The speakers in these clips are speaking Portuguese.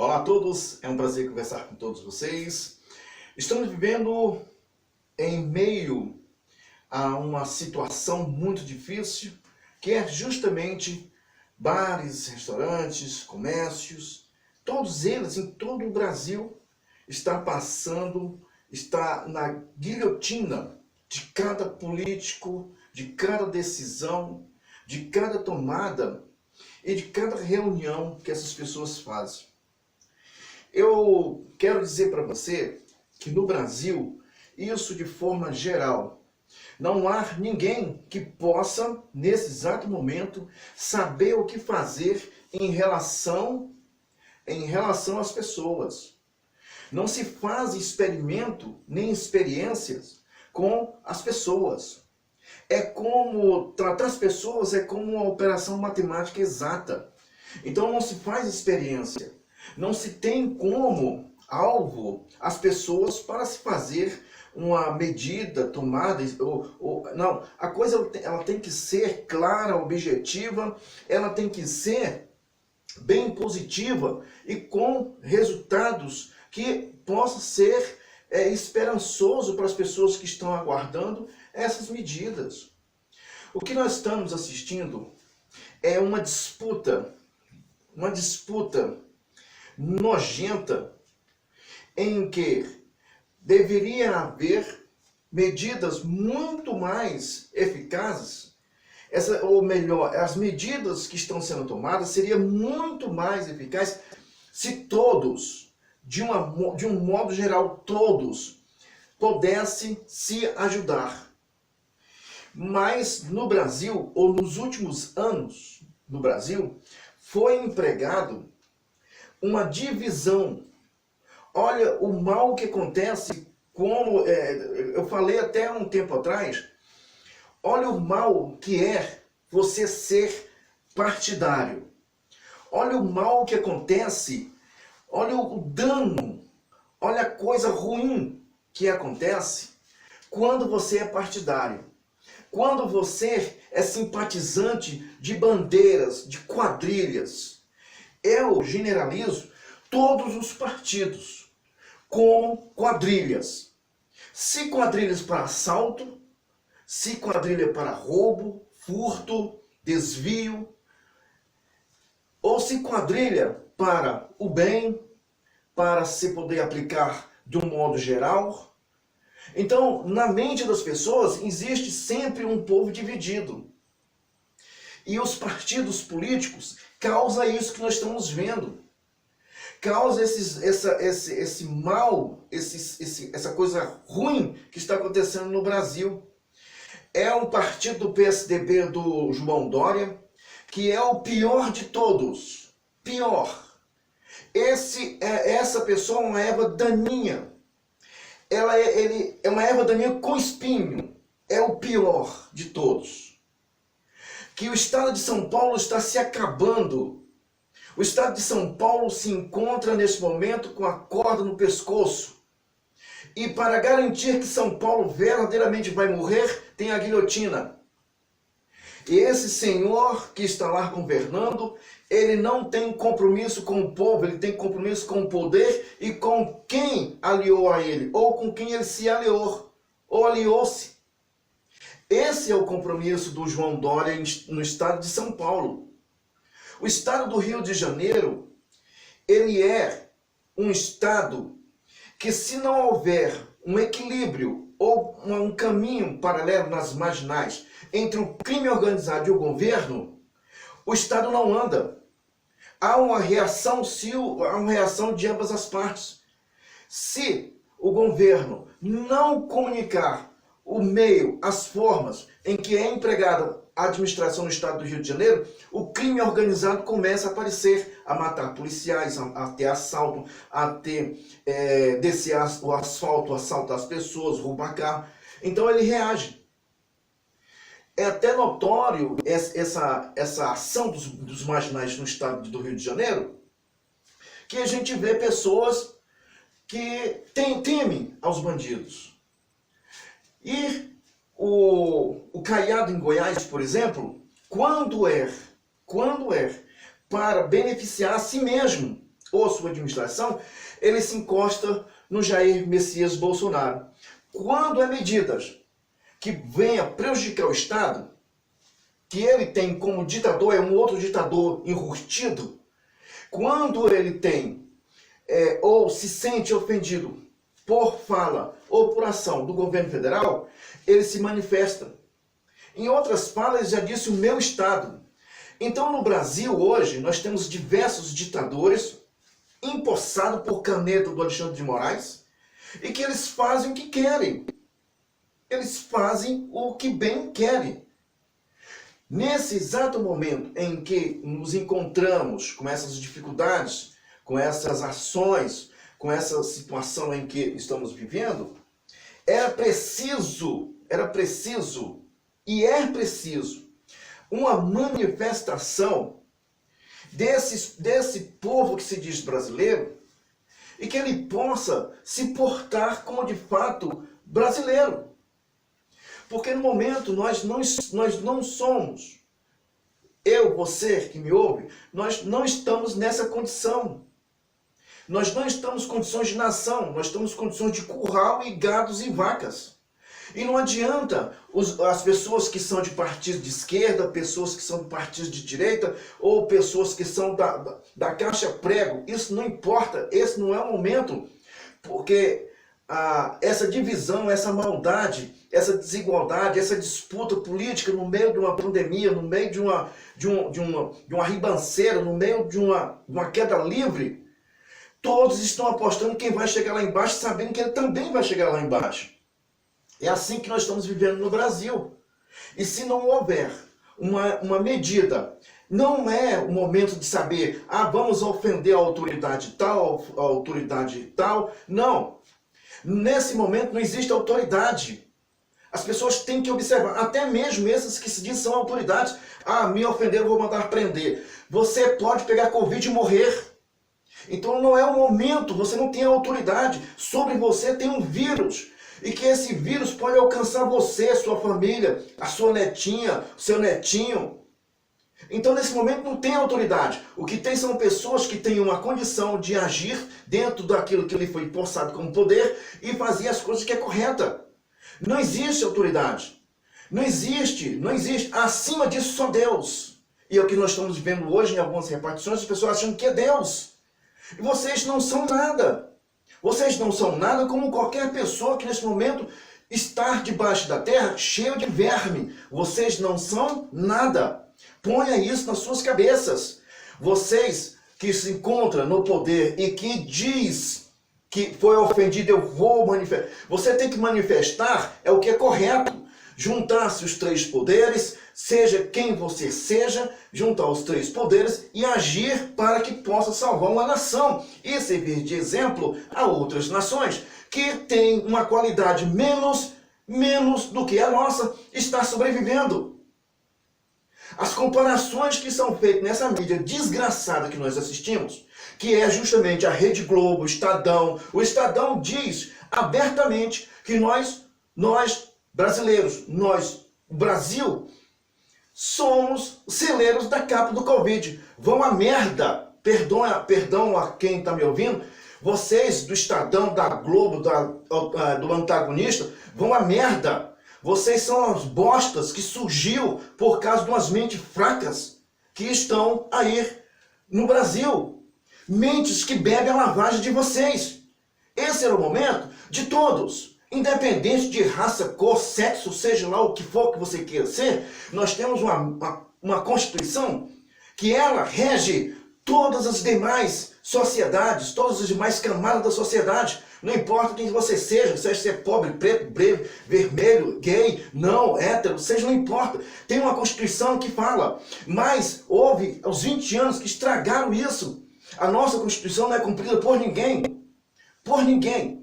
Olá a todos, é um prazer conversar com todos vocês. Estamos vivendo em meio a uma situação muito difícil, que é justamente bares, restaurantes, comércios, todos eles em todo o Brasil está na guilhotina de cada político, de cada decisão, de cada tomada e de cada reunião que essas pessoas fazem. Eu quero dizer para você que no Brasil, isso de forma geral, não há ninguém que possa, nesse exato momento, saber o que fazer em relação às pessoas. Não se faz experimento nem experiências com as pessoas. Tratar as pessoas é como uma operação matemática exata. Então não se faz experiência. Não se tem como alvo as pessoas para se fazer uma medida tomada. Não, a coisa ela tem que ser clara, objetiva, ela tem que ser bem positiva e com resultados que possam ser esperançoso para as pessoas que estão aguardando essas medidas. O que nós estamos assistindo é uma disputa nojenta em que deveria haver medidas muito mais eficazes, ou melhor, as medidas que estão sendo tomadas seriam muito mais eficazes se todos, de um modo geral, todos pudessem se ajudar. Mas no Brasil, ou nos últimos anos no Brasil, foi empregado uma divisão. Olha o mal que acontece, como eu falei até um tempo atrás, olha o mal que é você ser partidário. Olha o mal que acontece, olha o dano, olha a coisa ruim que acontece quando você é partidário. Quando você é simpatizante de bandeiras, de quadrilhas. Eu generalizo todos os partidos como quadrilhas. Se quadrilhas para assalto, se quadrilha para roubo, furto, desvio, ou se quadrilha para o bem, para se poder aplicar de um modo geral. Então, na mente das pessoas, existe sempre um povo dividido. E os partidos políticos causam isso que nós estamos vendo. Causa esse mal, essa coisa ruim que está acontecendo no Brasil. É um partido do PSDB do João Dória, que é o pior de todos. Pior. Essa pessoa é uma erva daninha. Ele é uma erva daninha com espinho. É o pior de todos. Que o estado de São Paulo está se acabando. O estado de São Paulo se encontra nesse momento com a corda no pescoço. E para garantir que São Paulo verdadeiramente vai morrer, tem a guilhotina. E esse senhor que está lá governando, ele não tem compromisso com o povo, ele tem compromisso com o poder e com quem aliou a ele, ou com quem ele se aliou, ou aliou-se. Esse é o compromisso do João Dória no estado de São Paulo. O estado do Rio de Janeiro, ele é um estado que, se não houver um equilíbrio ou um caminho paralelo nas marginais entre o crime organizado e o governo, o estado não anda. Há uma reação de ambas as partes. Se o governo não comunicar o meio, as formas em que é empregada a administração no estado do Rio de Janeiro, o crime organizado começa a aparecer, a matar policiais, a ter assalto, a ter descer o asfalto, assaltar as pessoas, roubar carro. Então ele reage. É até notório essa ação dos marginais no estado do Rio de Janeiro, que a gente vê pessoas que temem aos bandidos. E o caiado em Goiás, por exemplo, quando é para beneficiar a si mesmo, ou sua administração, ele se encosta no Jair Messias Bolsonaro. Quando é medidas que venha prejudicar o Estado, que ele tem como ditador, é um outro ditador enrustido, quando ele tem ou se sente ofendido por fala ou por ação do governo federal, ele se manifesta. Em outras falas, já disse o meu Estado. Então, no Brasil, hoje, nós temos diversos ditadores empossados por caneta do Alexandre de Moraes e que eles fazem o que querem. Eles fazem o que bem querem. Nesse exato momento em que nos encontramos com essas dificuldades, com essas ações, com essa situação em que estamos vivendo, era preciso e é preciso uma manifestação desse povo que se diz brasileiro e que ele possa se portar como de fato brasileiro. Porque no momento nós não somos, eu, você que me ouve, nós não estamos nessa condição. Nós não estamos em condições de nação, nós estamos em condições de curral e gados e vacas. E não adianta as pessoas que são de partidos de esquerda, pessoas que são de partidos de direita, ou pessoas que são da caixa prego. Isso não importa, esse não é o momento, porque essa divisão, essa maldade, essa desigualdade, essa disputa política no meio de uma pandemia, no meio de uma ribanceira, no meio de uma queda livre, todos estão apostando quem vai chegar lá embaixo, sabendo que ele também vai chegar lá embaixo. É assim que nós estamos vivendo no Brasil. E se não houver uma medida, não é o momento de saber, vamos ofender a autoridade tal, a autoridade tal. Não. Nesse momento não existe autoridade. As pessoas têm que observar, até mesmo esses que se dizem são autoridades. Me ofenderam, vou mandar prender. Você pode pegar Covid e morrer. Então não é o momento, você não tem autoridade. Sobre você tem um vírus. E que esse vírus pode alcançar você, sua família, a sua netinha, o seu netinho. Então, nesse momento, não tem autoridade. O que tem são pessoas que têm uma condição de agir dentro daquilo que lhe foi empossado como poder e fazer as coisas que é correta. Não existe autoridade. Não existe. Acima disso, só Deus. E é o que nós estamos vendo hoje em algumas repartições, as pessoas achando que é Deus. E vocês não são nada. Vocês não são nada como qualquer pessoa que nesse momento está debaixo da terra cheio de verme. Vocês não são nada. Ponha isso nas suas cabeças. Vocês que se encontram no poder e que diz que foi ofendido, eu vou manifestar. Você tem que manifestar o que é correto. Juntar-se os três poderes, seja quem você seja, juntar os três poderes e agir para que possa salvar uma nação e servir de exemplo a outras nações que têm uma qualidade menos do que a nossa, está sobrevivendo. As comparações que são feitas nessa mídia desgraçada que nós assistimos, que é justamente a Rede Globo, o Estadão diz abertamente que nós brasileiros, o Brasil, somos celeiros da capa do Covid. Vão a merda. Perdão a quem está me ouvindo. Vocês do Estadão, da Globo, do antagonista, vão a merda. Vocês são as bostas que surgiu por causa de umas mentes fracas que estão aí no Brasil. Mentes que bebem a lavagem de vocês. Esse era o momento de todos. Independente de raça, cor, sexo, seja lá o que for que você queira ser, nós temos uma Constituição que ela rege todas as demais sociedades, todas as demais camadas da sociedade. Não importa quem você seja se é pobre, preto, breve, vermelho, gay, não, hétero, seja, não importa. Tem uma Constituição que fala, mas houve aos 20 anos que estragaram isso. A nossa Constituição não é cumprida por ninguém. Por ninguém.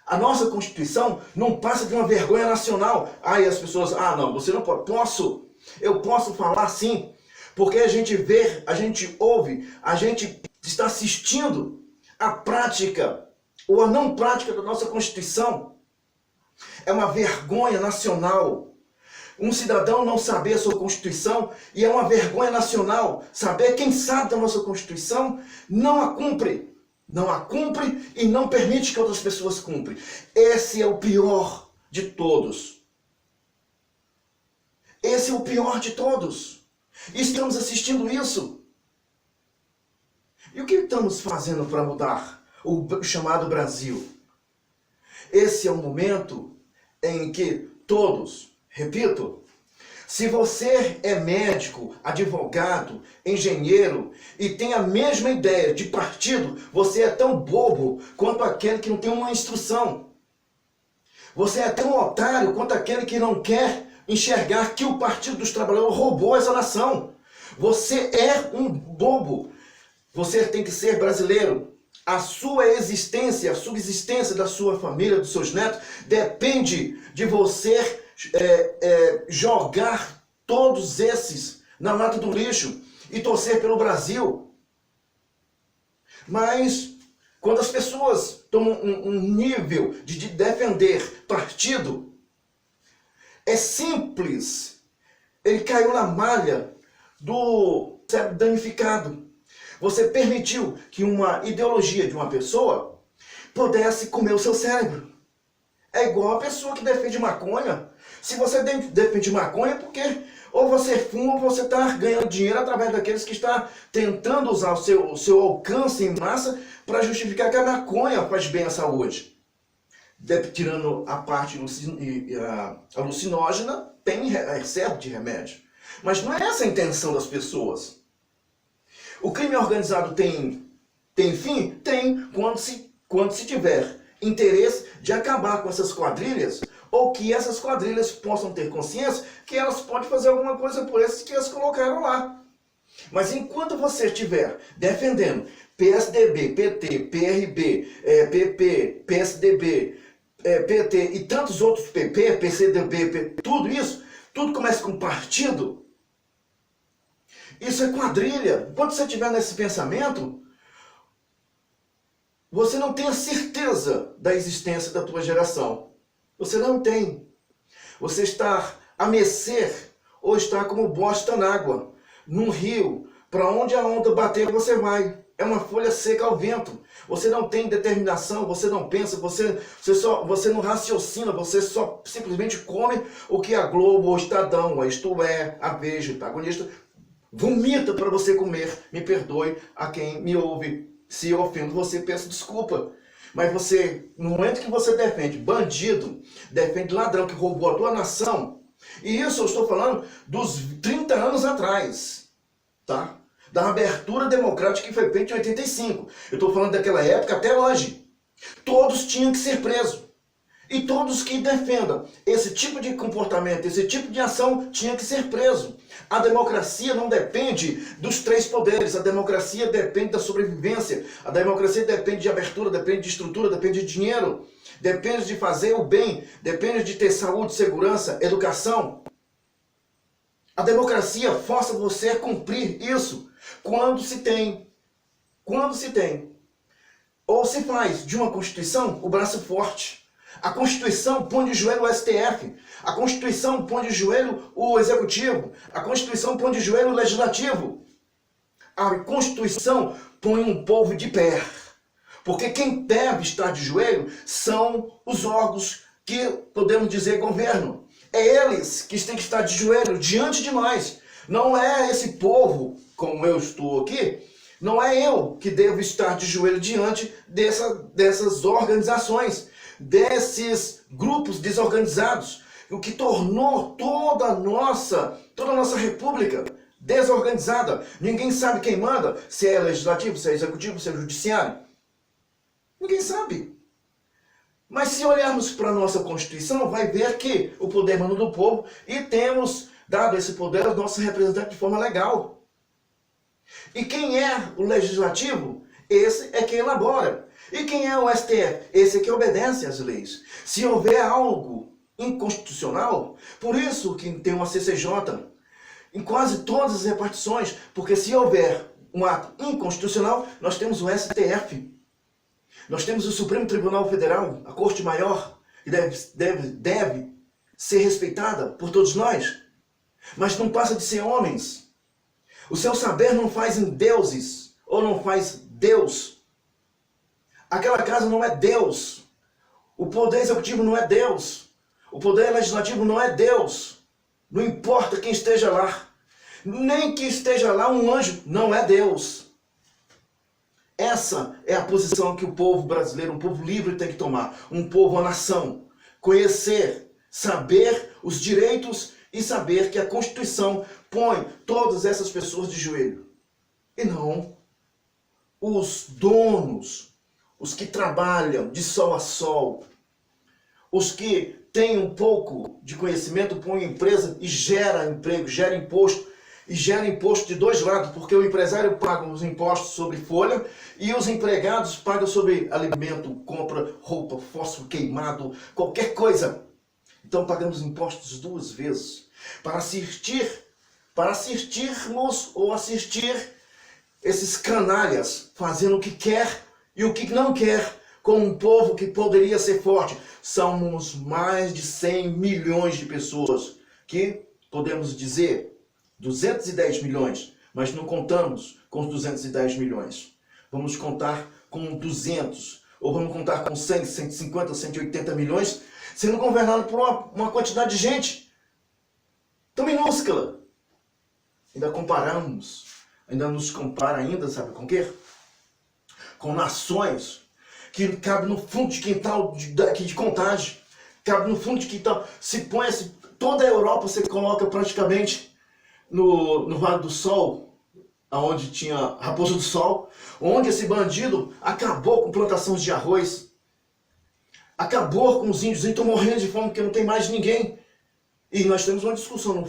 A nossa Constituição não passa de uma vergonha nacional. Aí as pessoas, não, você não pode. Eu posso falar sim, porque a gente vê, a gente ouve, a gente está assistindo a prática ou a não prática da nossa Constituição. É uma vergonha nacional. Um cidadão não saber a sua Constituição, e é uma vergonha nacional saber quem sabe da nossa Constituição, não a cumpre. Não a cumpre e não permite que outras pessoas cumprem. Esse é o pior de todos. Esse é o pior de todos. E estamos assistindo isso. E o que estamos fazendo para mudar o chamado Brasil? Esse é o momento em que todos, repito, se você é médico, advogado, engenheiro e tem a mesma ideia de partido, você é tão bobo quanto aquele que não tem uma instrução. Você é tão otário quanto aquele que não quer enxergar que o Partido dos Trabalhadores roubou essa nação. Você é um bobo. Você tem que ser brasileiro. A sua existência, a subsistência da sua família, dos seus netos, depende de você jogar todos esses na lata do lixo e torcer pelo Brasil. Mas quando as pessoas tomam um nível de defender partido, é simples. Ele caiu na malha do cérebro danificado. Você permitiu que uma ideologia de uma pessoa pudesse comer o seu cérebro. É igual a pessoa que defende maconha. Se você defende maconha, é porque ou você fuma ou você está ganhando dinheiro através daqueles que estão tentando usar o seu alcance em massa para justificar que a maconha faz bem à saúde. Tirando a parte alucinógena, tem excesso de remédio. Mas não é essa a intenção das pessoas. O crime organizado tem fim? Tem, quando se tiver interesse de acabar com essas quadrilhas, ou que essas quadrilhas possam ter consciência que elas podem fazer alguma coisa por esses que elas colocaram lá. Mas enquanto você estiver defendendo PSDB, PT, PRB, PP, PSDB, PT e tantos outros PP, PCDB, tudo isso, tudo começa com partido. Isso é quadrilha. Quando você estiver nesse pensamento, você não tem a certeza da existência da tua geração. Você não tem. Você está a mercê ou está como bosta na água, num rio. Para onde a onda bater, você vai. É uma folha seca ao vento. Você não tem determinação, você não pensa, você não raciocina, você só simplesmente come o que a Globo, o Estadão, a Isto É, a Veja, o Protagonista vomita para você comer. Me perdoe a quem me ouve. Se eu ofendo você, peço desculpa. Mas você, no momento que você defende bandido, defende ladrão que roubou a tua nação, e isso eu estou falando dos 30 anos atrás, tá? Da abertura democrática que foi feita em 85. Eu estou falando daquela época até hoje. Todos tinham que ser presos. E todos que defendam esse tipo de comportamento, esse tipo de ação, tinham que ser preso. A democracia não depende dos três poderes. A democracia depende da sobrevivência. A democracia depende de abertura, depende de estrutura, depende de dinheiro. Depende de fazer o bem. Depende de ter saúde, segurança, educação. A democracia força você a cumprir isso. Quando se tem. Ou se faz de uma Constituição o braço forte. A Constituição põe de joelho o STF. A Constituição põe de joelho o Executivo. A Constituição põe de joelho o Legislativo. A Constituição põe um povo de pé. Porque quem deve estar de joelho são os órgãos que podemos dizer governo. É eles que têm que estar de joelho diante de nós. Não é esse povo, como eu estou aqui, não é eu que devo estar de joelho diante dessas organizações, desses grupos desorganizados, o que tornou toda a nossa república desorganizada. Ninguém sabe quem manda, se é legislativo, se é executivo, se é judiciário. Ninguém sabe. Mas se olharmos para a nossa Constituição, vai ver que o poder manda do povo e temos dado esse poder aos nossos representantes de forma legal. E quem é o legislativo? Esse é quem elabora. E quem é o STF? Esse é que obedece às leis. Se houver algo inconstitucional, por isso que tem uma CCJ em quase todas as repartições, porque se houver um ato inconstitucional, nós temos o STF. Nós temos o Supremo Tribunal Federal, a Corte Maior, que deve ser respeitada por todos nós, mas não passa de ser homens. O seu saber não faz em deuses, ou não faz Deus. Aquela casa não é Deus. O poder executivo não é Deus. O poder legislativo não é Deus. Não importa quem esteja lá. Nem que esteja lá um anjo, não é Deus. Essa é a posição que o povo brasileiro, um povo livre, tem que tomar. Um povo, uma nação. Conhecer, saber os direitos e saber que a Constituição põe todas essas pessoas de joelho. E não os donos, os que trabalham de sol a sol, os que têm um pouco de conhecimento, põem empresa e gera emprego, gera imposto. E gera imposto de dois lados, porque o empresário paga os impostos sobre folha e os empregados pagam sobre alimento, compra, roupa, fósforo queimado, qualquer coisa. Então pagamos impostos duas vezes para assistirmos ou assistir esses canalhas fazendo o que quer e o que não quer com um povo que poderia ser forte. Somos mais de 100 milhões de pessoas que podemos dizer 210 milhões, mas não contamos com os 210 milhões. Vamos contar com 200, ou vamos contar com 100, 150, 180 milhões, sendo governado por uma quantidade de gente tão minúscula. Ainda comparamos, ainda nos compara ainda, sabe com o quê? Com nações que cabe no fundo de quintal de Contagem, cabe no fundo de quintal, se põe, toda a Europa você coloca praticamente no Vale do Sol, onde tinha Raposa do Sol, onde esse bandido acabou com plantações de arroz, acabou com os índios, estão morrendo de fome porque não tem mais ninguém. E nós temos uma discussão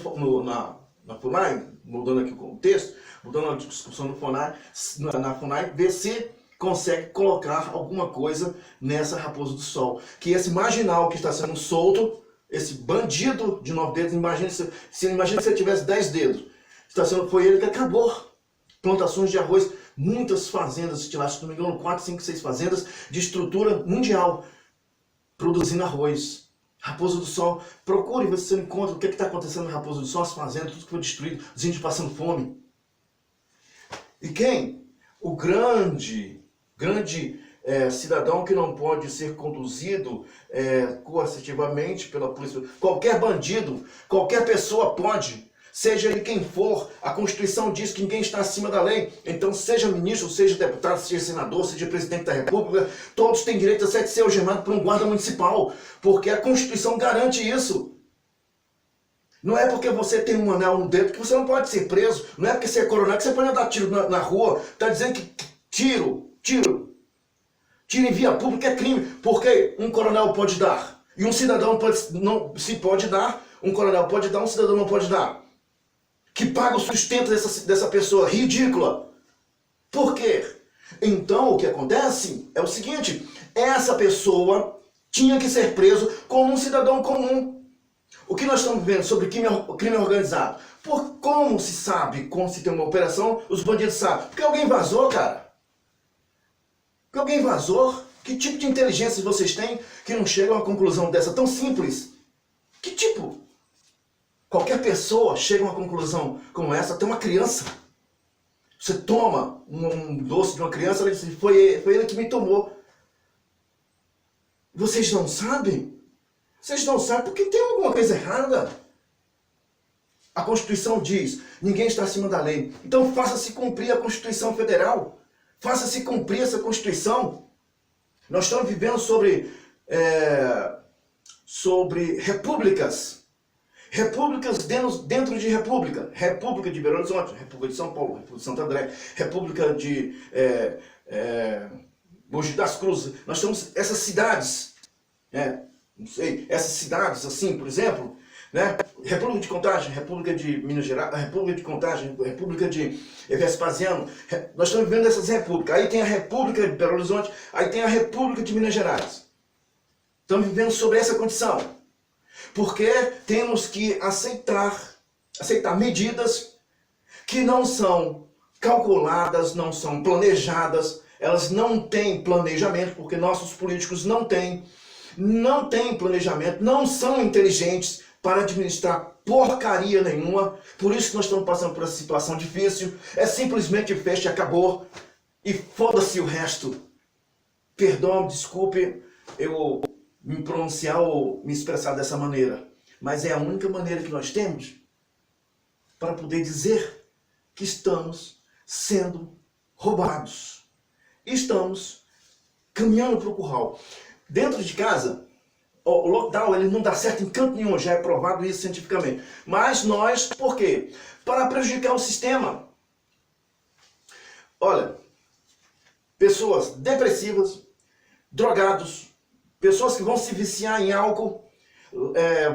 na FUNAI, mudando aqui o contexto, mudando a discussão na FUNAI, ver se consegue colocar alguma coisa nessa Raposa do Sol. Que esse marginal que está sendo solto, esse bandido de 9 dedos, imagina se ele tivesse 10 dedos. Foi ele que acabou. Plantações de arroz, muitas fazendas, se não me engano, 4, 5, 6 fazendas de estrutura mundial, produzindo arroz. Raposa do Sol, procure ver se você encontra o que está acontecendo na Raposa do Sol, as fazendas, tudo que foi destruído, os índios passando fome. E quem? O grande cidadão que não pode ser conduzido coercitivamente pela polícia. Qualquer bandido, qualquer pessoa pode, seja ele quem for. A Constituição diz que ninguém está acima da lei. Então, seja ministro, seja deputado, seja senador, seja presidente da República, todos têm direito a ser algemado por um guarda municipal, porque a Constituição garante isso. Não é porque você tem um anel no dedo que você não pode ser preso. Não é porque você é coronel que você pode dar tiro na rua. Está dizendo que tiro em via pública é crime, porque um coronel pode dar, e um cidadão pode dar, um coronel pode dar, um cidadão não pode dar. Que paga o sustento dessa pessoa ridícula. Por quê? Então o que acontece é o seguinte, essa pessoa tinha que ser preso como um cidadão comum. O que nós estamos vendo sobre crime organizado? Como se sabe, como se tem uma operação, os bandidos sabem? Porque alguém vazou, cara. Que alguém vazou? Que tipo de inteligência vocês têm que não chegam a uma conclusão dessa tão simples? Que tipo? Qualquer pessoa chega a uma conclusão como essa, até uma criança. Você toma um doce de uma criança, ela diz, foi ele que me tomou. Vocês não sabem? Vocês não sabem porque tem alguma coisa errada. A Constituição diz, ninguém está acima da lei. Então faça-se cumprir a Constituição Federal. Faça-se cumprir essa Constituição. Nós estamos vivendo sobre repúblicas. Repúblicas dentro de república. República de Belo Horizonte, República de São Paulo, República de Santo André, República de Mogi das Cruzes. Nós temos essas cidades, não sei, essas cidades assim, por exemplo, né? República de Contagem, República de Minas Gerais, República de Contagem, República de Vespasiano. Nós estamos vivendo essas repúblicas. Aí tem a República de Belo Horizonte, aí tem a República de Minas Gerais. Estamos vivendo sobre essa condição. Porque temos que aceitar medidas que não são calculadas, não são planejadas, elas não têm planejamento, porque nossos políticos não têm. não têm planejamento, não são inteligentes para administrar porcaria nenhuma. Por isso que nós estamos passando por essa situação difícil. É simplesmente fecha e acabou. E foda-se o resto. Perdão, desculpe eu me pronunciar ou me expressar dessa maneira. Mas é a única maneira que nós temos para poder dizer que estamos sendo roubados. Estamos caminhando para o curral. Dentro de casa, o lockdown ele não dá certo em canto nenhum, já é provado isso cientificamente. Mas nós, por quê? Para prejudicar o sistema. Olha, pessoas depressivas, drogados, pessoas que vão se viciar em álcool,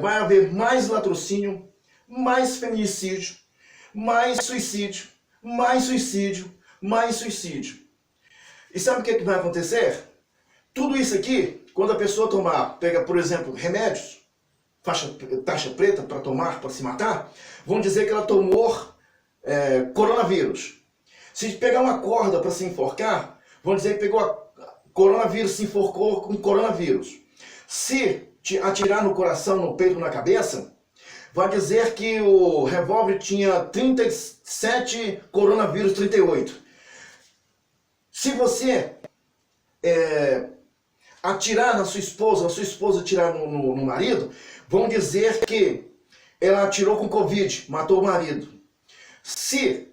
vai haver mais latrocínio, mais feminicídio, mais suicídio, mais suicídio, mais suicídio. E sabe o que vai acontecer? Tudo isso aqui, quando a pessoa pega, por exemplo, remédios, taxa preta para tomar, para se matar, vão dizer que ela tomou coronavírus. Se pegar uma corda para se enforcar, vão dizer que pegou coronavírus, se enforcou com coronavírus. Se te atirar no coração, no peito, na cabeça, vai dizer que o revólver tinha 37, coronavírus 38. Se você atirar na sua esposa, a sua esposa atirar no marido, vão dizer que ela atirou com Covid, matou o marido. Se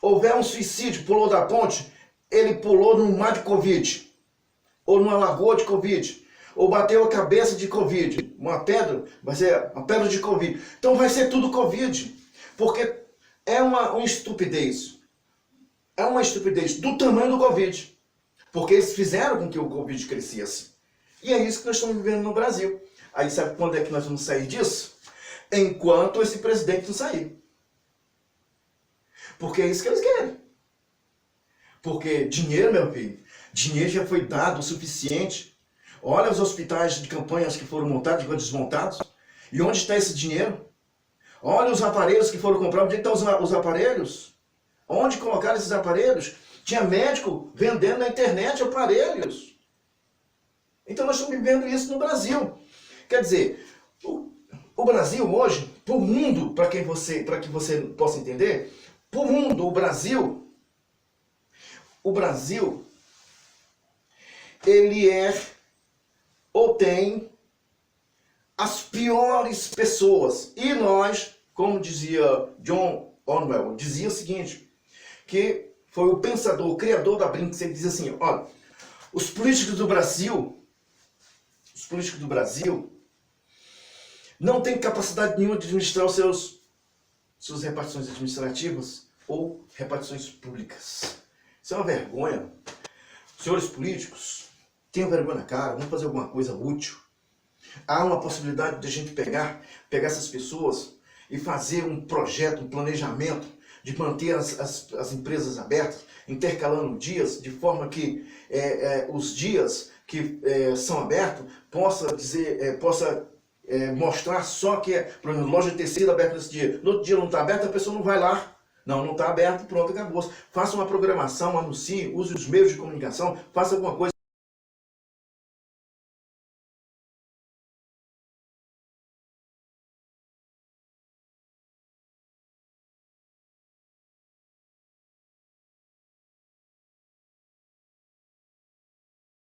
houver um suicídio, pulou da ponte, ele pulou num mar de Covid, ou numa lagoa de Covid, ou bateu a cabeça de Covid, uma pedra, vai ser uma pedra de Covid. Então vai ser tudo Covid, porque é uma estupidez. É uma estupidez do tamanho do Covid. Porque eles fizeram com que o Covid crescesse. E é isso que nós estamos vivendo no Brasil. Aí sabe quando é que nós vamos sair disso? Enquanto esse presidente não sair. Porque é isso que eles querem. Porque dinheiro, meu filho, dinheiro já foi dado o suficiente. Olha os hospitais de campanhas que foram montados e desmontados. E onde está esse dinheiro? Olha os aparelhos que foram comprados. Onde estão os aparelhos? Onde colocaram esses aparelhos? Tinha médico vendendo na internet aparelhos. Então nós estamos vivendo isso no Brasil. Quer dizer, o Brasil hoje, para o mundo, para que você possa entender, para o mundo, o Brasil, ele ou tem as piores pessoas. E nós, como dizia John Orwell, dizia o seguinte, que foi o pensador, o criador da Brinks, ele diz assim, olha, os políticos do Brasil não têm capacidade nenhuma de administrar suas repartições administrativas ou repartições públicas. Isso é uma vergonha. Senhores políticos, tenham vergonha na cara, vamos fazer alguma coisa útil. Há uma possibilidade de a gente pegar essas pessoas e fazer um projeto, um planejamento de manter as empresas abertas, intercalando dias, de forma que os dias que são abertos possa mostrar só que por exemplo, loja de tecido aberta nesse dia. No outro dia não está aberto, a pessoa não vai lá. Não está aberto, pronto, acabou. Faça uma programação, anuncie, use os meios de comunicação, faça alguma coisa.